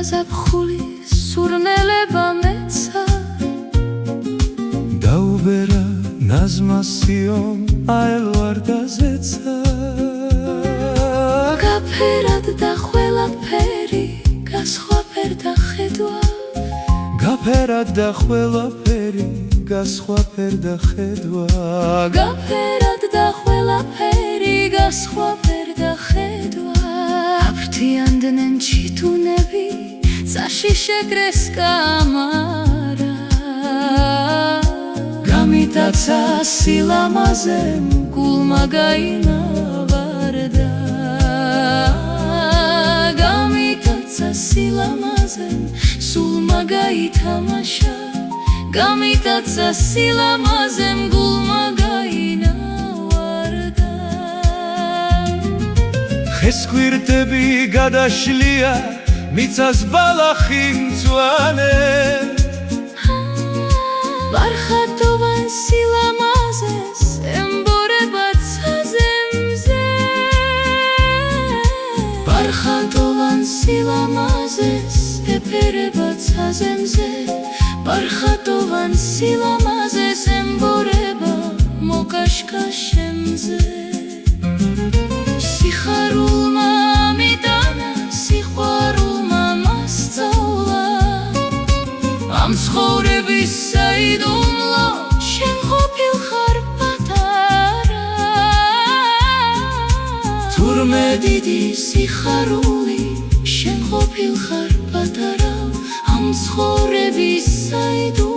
გაზაფხული სურნელება მეცა დაუბერა ნაზმასიომ აელვარდაზეცა გაფერად და ყველაფერი გასხვაფერდა ხედვა გაფერად და ყველაფერი გასხვაფერდა ხედვა გაფერად და ყველაფერი გასხვაფერდა ხედვა აფრთიანდნენ ჩიტუნები წაში შეკრეს კამარა გამიტაცა სილამაზემ გულმა გაინავარდა გამიტაცა სილამაზემ სულმა გაითამაშა გამიტაცა სილამაზემ გულმა გაინავარდა ხეს გვირდები გადაშლია მიცას ბალახი მწვანე ბარხატოვან სილამაზეს ემბორება ცაზემზე ბარხატოვან სილამაზეს ეფერება ცაზემზე ბარხატოვან სილამაზეს ემბორება მოკაშკაშემზე სიხარულმა მიტანა სიყვარულმა მასწავლა ამ ცხოვრების საიდუმლო შენ ყოფილ ხარ პატარა თურმე დიდი სიხარული შენ ყოფილ ხარ პატარა ამ ცხოვრების საიდუმლო